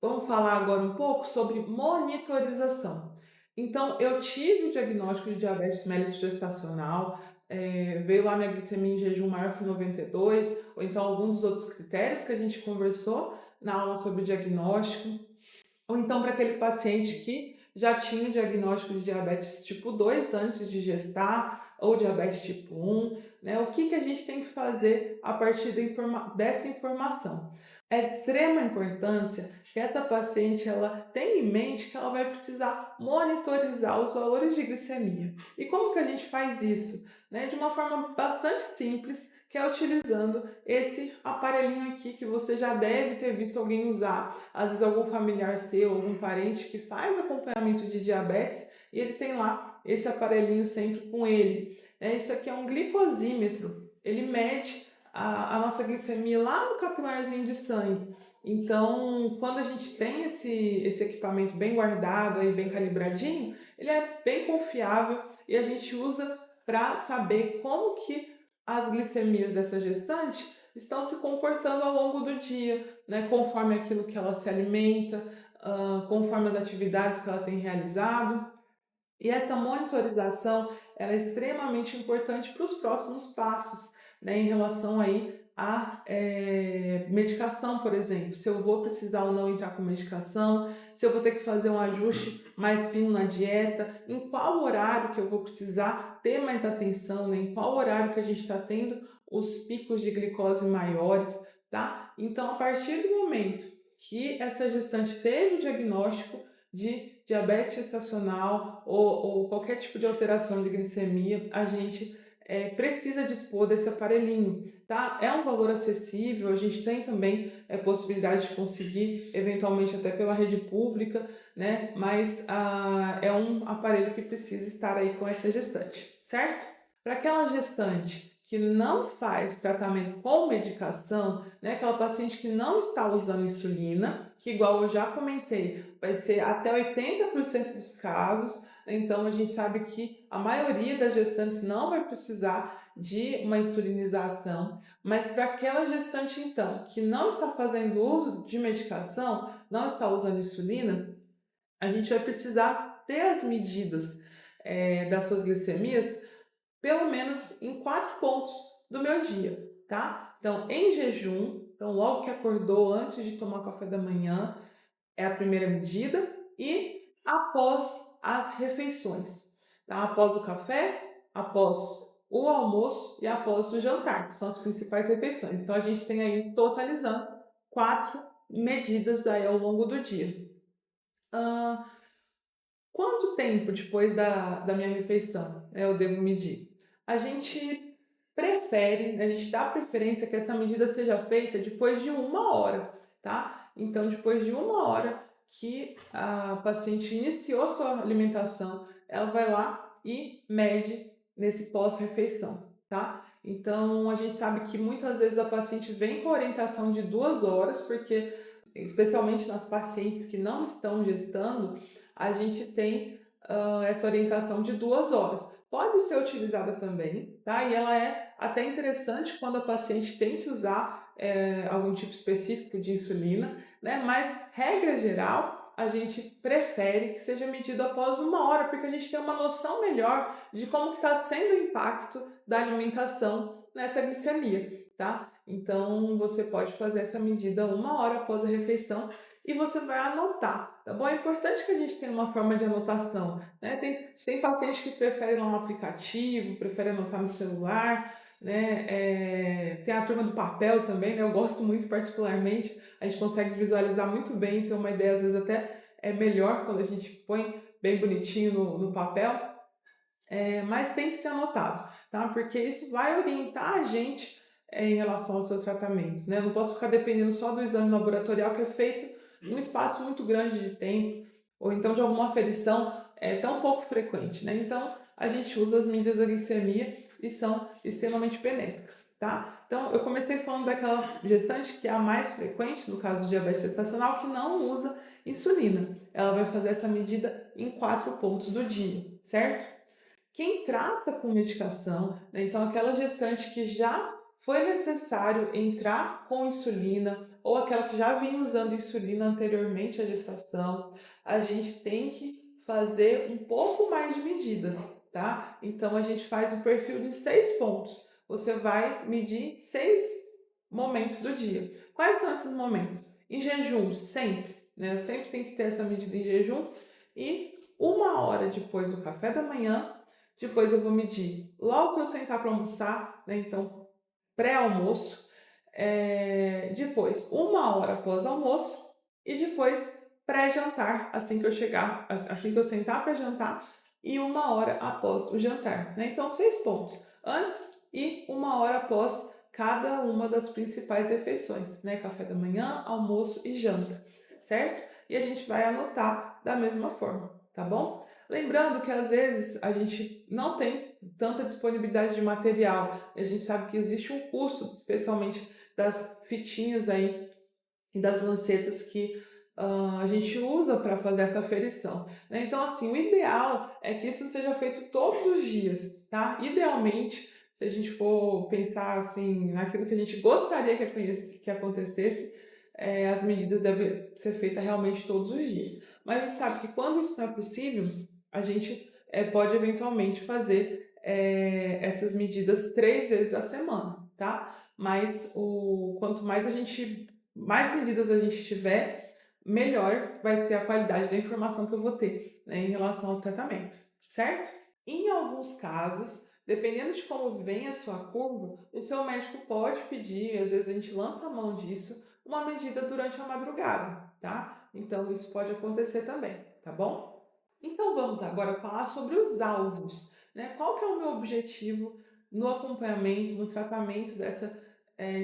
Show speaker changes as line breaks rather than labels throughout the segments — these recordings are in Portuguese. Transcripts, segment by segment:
Vamos falar agora um pouco sobre monitorização. Então, eu tive o diagnóstico de diabetes mellitus gestacional, veio lá minha glicemia em jejum maior que 92, ou então alguns dos outros critérios que a gente conversou na aula sobre diagnóstico. Ou então para aquele paciente que já tinha o diagnóstico de diabetes tipo 2 antes de gestar, ou diabetes tipo 1, né? O que que a gente tem que fazer a partir dessa informação? É de extrema importância que essa paciente ela tenha em mente que ela vai precisar monitorizar os valores de glicemia. E como que a gente faz isso? Né? De uma forma bastante simples, que é utilizando esse aparelhinho aqui que você já deve ter visto alguém usar, às vezes algum familiar seu, algum parente que faz acompanhamento de diabetes e ele tem lá esse aparelhinho sempre com ele. Isso aqui é um glicosímetro, ele mede a nossa glicemia lá no capilarzinho de sangue. Então, quando a gente tem esse equipamento bem guardado, aí, bem calibradinho, ele é bem confiável e a gente usa para saber como que as glicemias dessa gestante estão se comportando ao longo do dia, né, conforme aquilo que ela se alimenta, conforme as atividades que ela tem realizado. E essa monitorização ela é extremamente importante para os próximos passos, né, em relação aí à medicação, por exemplo. Se eu vou precisar ou não entrar com medicação, se eu vou ter que fazer um ajuste mais fino na dieta, em qual horário que eu vou precisar ter mais atenção, né, em qual horário que a gente está tendo os picos de glicose maiores, tá? Então, a partir do momento que essa gestante teve o diagnóstico de diabetes gestacional ou qualquer tipo de alteração de glicemia, a gente precisa dispor desse aparelhinho, tá? É um valor acessível, a gente tem também possibilidade de conseguir, eventualmente até pela rede pública, né? Mas é um aparelho que precisa estar aí com essa gestante, certo? Para aquela gestante que não faz tratamento com medicação, né, aquela paciente que não está usando insulina, que igual eu já comentei, vai ser até 80% dos casos, né, então a gente sabe que a maioria das gestantes não vai precisar de uma insulinização, mas para aquela gestante então que não está fazendo uso de medicação, não está usando insulina, a gente vai precisar ter as medidas das suas glicemias pelo menos em 4 pontos do meu dia, tá? Então, em jejum, então logo que acordou, antes de tomar café da manhã, é a primeira medida, e após as refeições, tá? Após o café, após o almoço e após o jantar, que são as principais refeições. Então, a gente tem aí, totalizando, 4 medidas aí ao longo do dia. Hã, Quanto tempo depois da minha refeição, né, eu devo medir? A gente prefere, né, a gente dá preferência que essa medida seja feita depois de 1 hora, tá? Então, depois de 1 hora que a paciente iniciou sua alimentação, ela vai lá e mede nesse pós-refeição, tá? Então, a gente sabe que muitas vezes a paciente vem com orientação de 2 horas, porque, especialmente nas pacientes que não estão gestando, a gente tem essa orientação de 2 horas. Pode ser utilizada também, tá? E ela é até interessante quando a paciente tem que usar algum tipo específico de insulina, né? Mas, regra geral, a gente prefere que seja medido após 1 hora, porque a gente tem uma noção melhor de como está sendo o impacto da alimentação nessa glicemia, tá? Então, você pode fazer essa medida 1 hora após a refeição e você vai anotar, tá bom? É importante que a gente tenha uma forma de anotação, né? Tem pacientes que preferem lá um aplicativo, preferem anotar no celular, né? Tem a turma do papel também, né? Eu gosto muito particularmente, a gente consegue visualizar muito bem, ter uma ideia, às vezes até é melhor quando a gente põe bem bonitinho no papel, mas tem que ser anotado, tá? Porque isso vai orientar a gente em relação ao seu tratamento, né? Eu não posso ficar dependendo só do exame laboratorial que é feito num espaço muito grande de tempo, ou então de alguma aferição tão pouco frequente, né? Então, a gente usa as medidas da glicemia e são extremamente benéficas, tá? Então, eu comecei falando daquela gestante que é a mais frequente, no caso do diabetes gestacional, que não usa insulina. Ela vai fazer essa medida em 4 pontos do dia, certo? Quem trata com medicação, né, então aquela gestante que já Foi necessário entrar com insulina ou aquela que já vinha usando insulina anteriormente à gestação, a gente tem que fazer um pouco mais de medidas, tá? Então a gente faz um perfil de 6 pontos. Você vai medir 6 momentos do dia. Quais são esses momentos? Em jejum, sempre, né? Eu sempre tenho que ter essa medida em jejum e 1 hora depois do café da manhã. Depois eu vou medir logo que eu sentar para almoçar, né? Então pré-almoço, depois 1 hora após almoço e depois pré-jantar, assim que eu chegar, assim que eu sentar para jantar e 1 hora após o jantar, né? Então 6 pontos, antes e 1 hora após cada uma das principais refeições, né? Café da manhã, almoço e janta, certo? E a gente vai anotar da mesma forma, tá bom? Lembrando que às vezes a gente não tem tanta disponibilidade de material. A gente sabe que existe um custo, especialmente das fitinhas aí e das lancetas que a gente usa para fazer essa aferição, né? Então, assim, o ideal é que isso seja feito todos os dias, tá? Idealmente, se a gente for pensar assim naquilo que a gente gostaria que acontecesse, as medidas devem ser feitas realmente todos os dias. Mas a gente sabe que quando isso não é possível, a gente pode eventualmente fazer essas medidas 3 vezes a semana, tá? Mas quanto mais medidas a gente tiver, melhor vai ser a qualidade da informação que eu vou ter, né, em relação ao tratamento, certo? Em alguns casos, dependendo de como vem a sua curva, o seu médico pode pedir, às vezes a gente lança a mão disso, uma medida durante a madrugada, tá? Então isso pode acontecer também, tá bom? Então vamos agora falar sobre os alvos, né? Qual que é o meu objetivo no acompanhamento, no tratamento dessa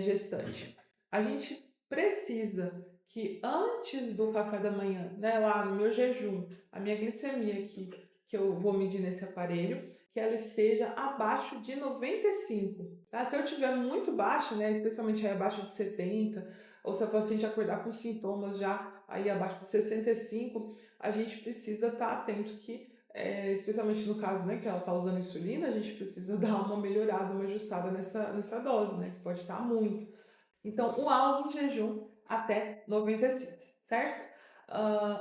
gestante? A gente precisa que antes do café da manhã, né, lá no meu jejum, a minha glicemia aqui, que eu vou medir nesse aparelho, que ela esteja abaixo de 95, tá? Se eu tiver muito baixa, né, especialmente aí abaixo de 70, ou se a paciente acordar com sintomas já aí abaixo de 65, a gente precisa estar atento que, especialmente no caso, né, que ela está usando insulina, a gente precisa dar uma melhorada, uma ajustada nessa dose, né, que pode estar muito. Então, o alvo em jejum até 95, certo?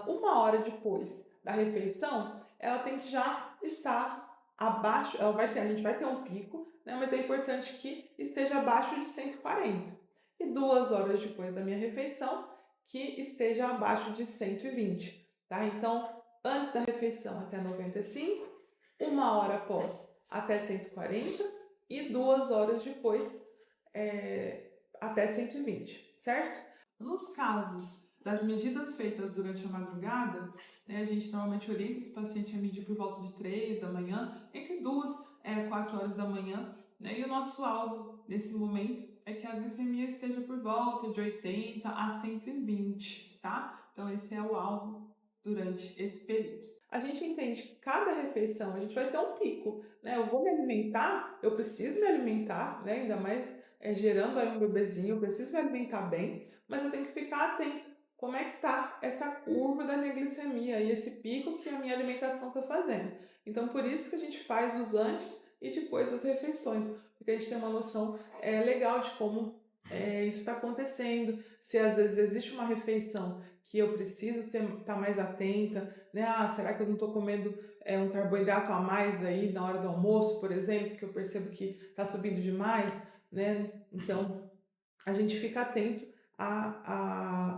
1 hora depois da refeição, ela tem que já estar abaixo, a gente vai ter um pico, né, mas é importante que esteja abaixo de 140. E 2 horas depois da minha refeição, que esteja abaixo de 120, tá? Então, antes da refeição até 95, 1 hora após até 140 e 2 horas depois até 120, certo? Nos casos das medidas feitas durante a madrugada, né, a gente normalmente orienta esse paciente a medir por volta de 3 da manhã, entre 2 e 4 horas da manhã, né, e o nosso alvo nesse momento é que a glicemia esteja por volta de 80 a 120, tá? Então esse é o alvo durante esse período. A gente entende que cada refeição a gente vai ter um pico, né? Eu vou me alimentar, eu preciso me alimentar, né? Ainda mais gerando aí um bebezinho, eu preciso me alimentar bem, mas eu tenho que ficar atento. Como é que está essa curva da minha glicemia e esse pico que a minha alimentação está fazendo? Então, por isso que a gente faz os antes e depois das refeições, porque a gente tem uma noção legal de como isso está acontecendo. Se às vezes existe uma refeição que eu preciso estar mais atenta, né? Ah, será que eu não estou comendo um carboidrato a mais aí na hora do almoço, por exemplo, que eu percebo que está subindo demais, né? Então, a gente fica atento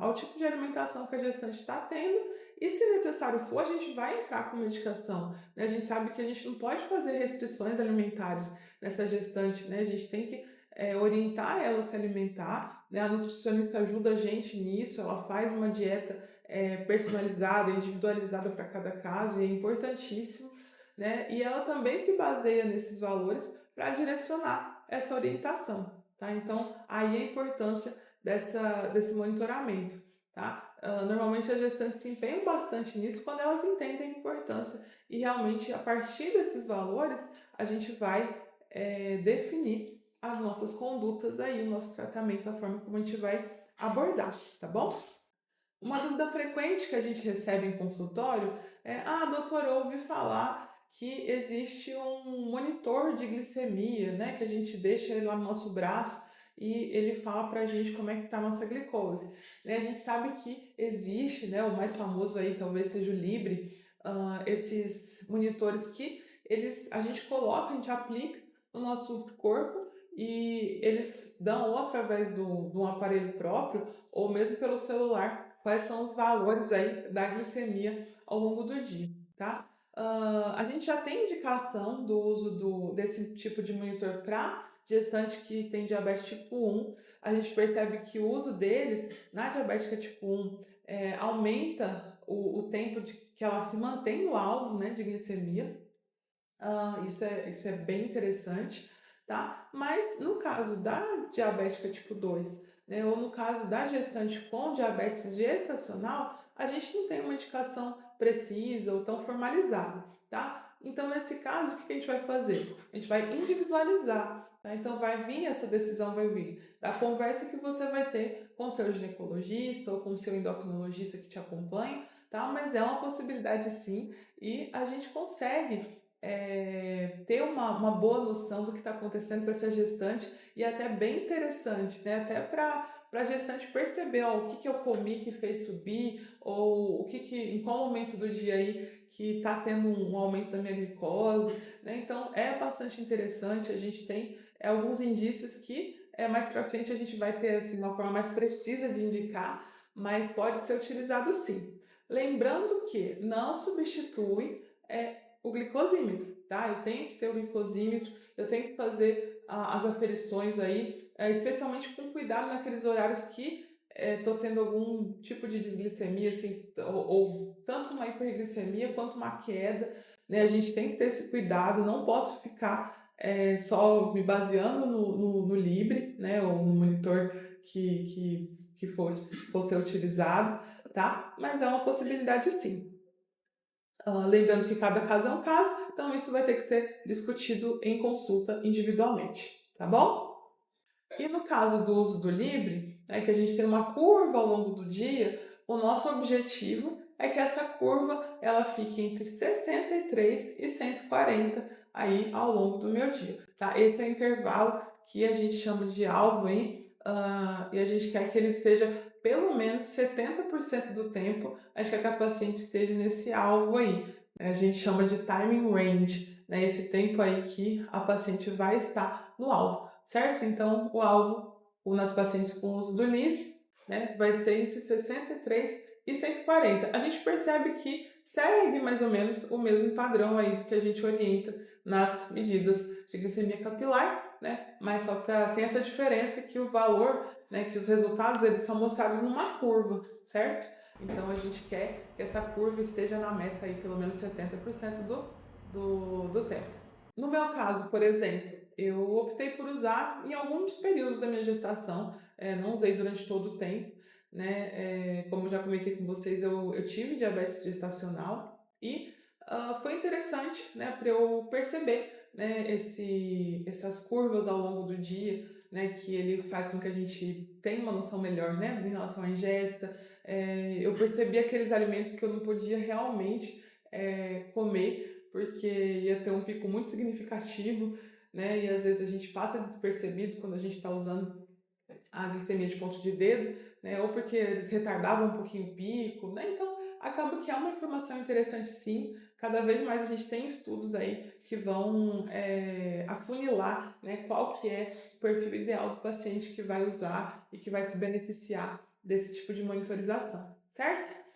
ao tipo de alimentação que a gestante está tendo e, se necessário for, a gente vai entrar com medicação, né? A gente sabe que a gente não pode fazer restrições alimentares nessa gestante, né? A gente tem que orientar ela a se alimentar, né? A nutricionista ajuda a gente nisso, ela faz uma dieta personalizada, individualizada para cada caso e é importantíssimo, né? E ela também se baseia nesses valores para direcionar essa orientação, tá? Então, aí a importância desse monitoramento, tá? Normalmente as gestantes se empenham bastante nisso quando elas entendem a importância e realmente a partir desses valores a gente vai definir as nossas condutas aí, o nosso tratamento, a forma como a gente vai abordar, tá bom? Uma dúvida frequente que a gente recebe em consultório é: ah, doutor, eu ouvi falar que existe um monitor de glicemia, né, que a gente deixa ele lá no nosso braço e ele fala para a gente como é que está a nossa glicose. Né? A gente sabe que existe, né, o mais famoso aí talvez seja o Libre, esses monitores que a gente coloca, a gente aplica no nosso corpo e eles dão ou através de um aparelho próprio ou mesmo pelo celular quais são os valores aí da glicemia ao longo do dia, tá? A gente já tem indicação do uso desse tipo de monitor para gestante que tem diabetes tipo 1. A gente percebe que o uso deles na diabética tipo 1 aumenta o tempo que ela se mantém no alvo, né, de glicemia. Isso é bem interessante, tá? Mas no caso da diabética tipo 2, né, ou no caso da gestante com diabetes gestacional, a gente não tem uma indicação precisa ou tão formalizada, tá? Então, nesse caso, o que a gente vai fazer? A gente vai individualizar, tá? Então, essa decisão vai vir da conversa que você vai ter com o seu ginecologista ou com o seu endocrinologista que te acompanha, tá? Mas é uma possibilidade sim, e a gente consegue ter uma boa noção do que está acontecendo com essa gestante e até bem interessante, né? Até para a gestante perceber ó, o que eu comi que fez subir ou em qual momento do dia aí que está tendo um aumento da minha glicose, né? Então é bastante interessante, a gente tem alguns indícios que mais para frente a gente vai ter assim, uma forma mais precisa de indicar, mas pode ser utilizado sim. Lembrando que não substitui o glicosímetro, tá? Eu tenho que ter o glicosímetro, eu tenho que fazer as aferições aí, especialmente com cuidado naqueles horários que estou tendo algum tipo de desglicemia, assim, ou tanto uma hiperglicemia quanto uma queda, né? A gente tem que ter esse cuidado, não posso ficar só me baseando no Libre, né? Ou no monitor que for ser utilizado, tá? Mas é uma possibilidade sim. Lembrando que cada caso é um caso, então isso vai ter que ser discutido em consulta individualmente, tá bom? E no caso do uso do Libre, que a gente tem uma curva ao longo do dia, o nosso objetivo é que essa curva ela fique entre 63 e 140 aí ao longo do meu dia, tá? Esse é o intervalo que a gente chama de alvo aí, e a gente quer que ele esteja pelo menos 70% do tempo, a gente quer que a paciente esteja nesse alvo aí. A gente chama de timing range, né? Esse tempo aí que a paciente vai estar no alvo, certo? Então, o alvo nas pacientes com uso do Libre, né, vai ser entre 63 e 140. A gente percebe que segue mais ou menos o mesmo padrão aí do que a gente orienta nas medidas de glicemia capilar, né? Mas só para ter essa diferença que o valor, né, que os resultados eles são mostrados numa curva, certo? Então a gente quer que essa curva esteja na meta aí pelo menos 70% do tempo. No meu caso, por exemplo, eu optei por usar em alguns períodos da minha gestação, não usei durante todo o tempo, né? Como eu já comentei com vocês, eu tive diabetes gestacional e foi interessante, né, para eu perceber, né, essas curvas ao longo do dia, né, que ele faz com que a gente tenha uma noção melhor, né, em relação à ingesta. Eu percebi aqueles alimentos que eu não podia realmente comer, porque ia ter um pico muito significativo, né? E às vezes a gente passa despercebido quando a gente está usando a glicemia de ponto de dedo, né? Ou porque eles retardavam um pouquinho o pico, né? Então acaba que é uma informação interessante sim. Cada vez mais a gente tem estudos aí que vão afunilar, né? Qual que é o perfil ideal do paciente que vai usar e que vai se beneficiar desse tipo de monitorização, certo?